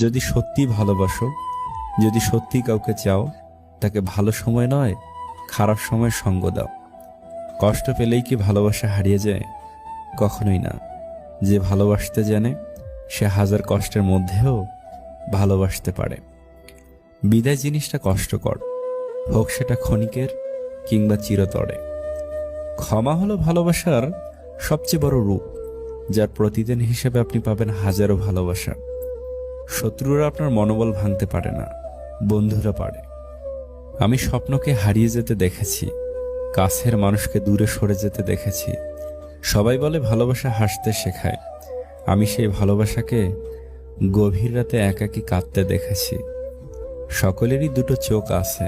যদি সত্যি ভালোবাসো, যদি সত্যি কাউকে চাও, তাকে ভালো সময় নয়, খারাপ সময় সঙ্গ দাও। কষ্ট পেলেই কি ভালোবাসা হারিয়ে যায়? কখনোই না। যে ভালোবাসতে জানে সে হাজার কষ্টের মধ্যেও ভালোবাসতে পারে। বিদায় জিনিসটা কষ্টকর, হোক সেটা ক্ষণিকের কিংবা চিরতরে। ক্ষমা হলো ভালোবাসার সবচেয়ে বড় রূপ, যার প্রতিদিন হিসেবে আপনি পাবেন হাজারো ভালোবাসা। শত্রুরা আপনার মনোবল ভাঙতে পারে না, বন্ধুরা পারে। আমি স্বপ্নকে হারিয়ে যেতে দেখেছি, কাছের মানুষকে দূরে সরে যেতে দেখেছি। সবাই বলে ভালোবাসা হাসতে শেখায়, আমি সেই ভালোবাসাকে গভীর রাতে একাকী কাঁদতে দেখেছি। সকলেরই দুটো চোখ আছে,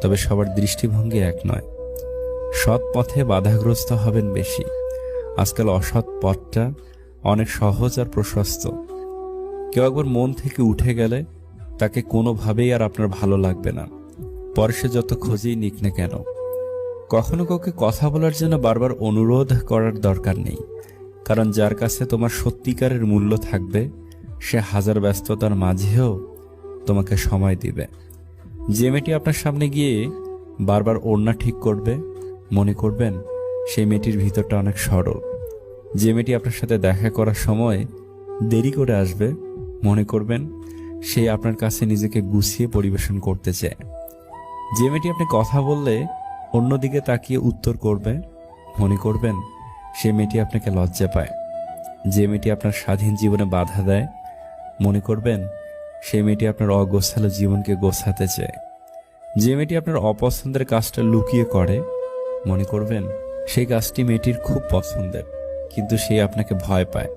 তবে সবার দৃষ্টিভঙ্গি এক নয়। সৎ পথে বাধাগ্রস্ত হবেন বেশি। আজকাল অসৎ পথটা অনেক সহজ আর প্রশস্ত। কেউ একবার মন থেকে উঠে গেলে তাকে কোনোভাবেই আর আপনার ভালো লাগবে না, পরে সে যত খোঁজেই নিক না কেন। কখনো কাউকে কথা বলার জন্য বারবার অনুরোধ করার দরকার নেই, কারণ যার কাছে তোমার সত্যিকারের মূল্য থাকবে সে হাজার ব্যস্ততার মাঝেও তোমাকে সময় দিবে। যে মেয়েটি আপনার সামনে গিয়ে বারবার ওড়না ঠিক করবে, মনে করবেন সেই মেয়েটির ভিতরটা অনেক সরল। যে মেয়েটি আপনার সাথে দেখা করার সময় দেরি করে আসবে, মনে করবেন সে আপনার কাছে নিজেকে গুছিয়ে পরিবেশন করতে চায়। যে মেয়েটি আপনি কথা বললে অন্যদিকে তাকিয়ে উত্তর করবে, মনে করবেন সে মেয়েটি আপনাকে লজ্জা পায়। যে মেয়েটি আপনার স্বাধীন জীবনে বাধা দেয়, মনে করবেন সে মেয়েটি আপনার অগোছালো জীবনকে গোছাতে চায়। যে মেয়েটি আপনার অপছন্দের কাজটা লুকিয়ে করে, মনে করবেন সেই কাজটি মেয়েটির খুব পছন্দের, কিন্তু সে আপনাকে ভয় পায়।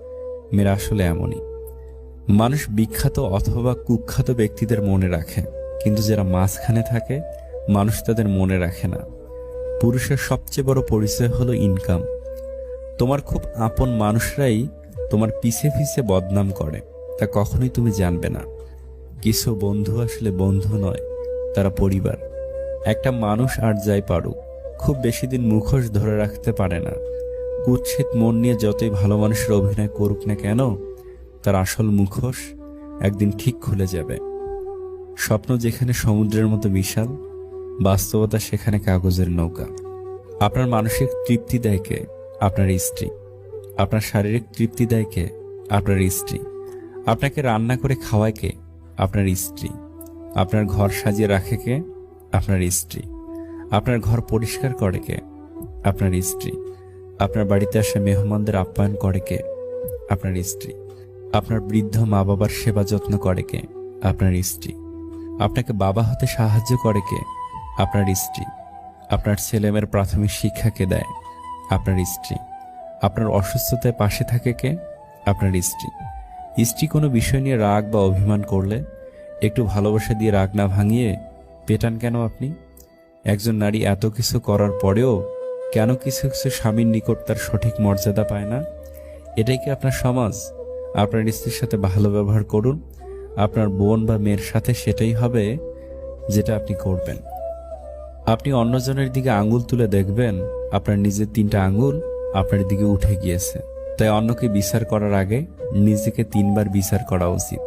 মেয়েরা আসলে এমনই। মানুষ বিখ্যাত অথবা কুখ্যাত ব্যক্তিদের মনে রাখে, কিন্তু যারা মাঝখানে থাকে মানুষ তাদের মনে রাখে না। পুরুষের সবচেয়ে বড় পরিচয় হলো ইনকাম। তোমার খুব আপন মানুষরাই তোমার পিছে পিছে বদনাম করে, তা কখনোই তুমি জানবে না। কিছু বন্ধু আসলে বন্ধু নয়, তারা পরিবার। একটা মানুষ আর যাই পারুক, খুব বেশি দিন মুখোশ ধরে রাখতে পারে না। কুৎসিত মন নিয়ে যতই ভালো মানুষের অভিনয় করুক না কেন, তার আসল মুখোশ একদিন ঠিক খুলে যাবে। স্বপ্ন যেখানে সমুদ্রের মতো বিশাল, বাস্তবতা সেখানে কাগজের নৌকা। আপনার মানসিক তৃপ্তি দেয় কে? আপনার স্ত্রী। আপনার শারীরিক তৃপ্তি দেয় কে? আপনার স্ত্রী। আপনাকে রান্না করে খাওয়ায় কে? আপনার স্ত্রী। আপনার ঘর সাজিয়ে রাখে কে? আপনার স্ত্রী। আপনার ঘর পরিষ্কার করে কে? আপনার স্ত্রী। আপনার বাড়িতে আসা মেহমানদের আপ্যায়ন করে কে? আপনার স্ত্রী। আপনার বৃদ্ধ মা বাবার সেবা যত্ন করে কে? আপনার স্ত্রী। আপনাকে বাবা হতে সাহায্য করে কে? আপনার স্ত্রী। আপনার ছেলেমেয়ের প্রাথমিক শিক্ষা কে দেয়? আপনার স্ত্রী। আপনার অসুস্থতায় পাশে থাকে কে? আপনার স্ত্রী। স্ত্রী কোনো বিষয় নিয়ে রাগ বা অভিমান করলে একটু ভালোবাসা দিয়ে রাগ না ভাঙিয়ে পেটান কেন আপনি? একজন নারী এত কিছু করার পরেও কেন কিছু কিছু স্বামীর নিকট তার সঠিক মর্যাদা পায় না? এটাই কি আপনার সমাজ? আপনার স্ত্রীর সাথে ভালো ব্যবহার করুন, আপনার বোন বা মেয়ের সাথে সেটাই হবে যেটা আপনি করবেন। আপনি অন্যজনের দিকে আঙুল তুলে দেখবেন আপনার নিজের 3টা আঙুল আপনার দিকে উঠে গিয়েছে। তাই অন্যকে বিচার করার আগে নিজেকে 3বার বিচার করা উচিত।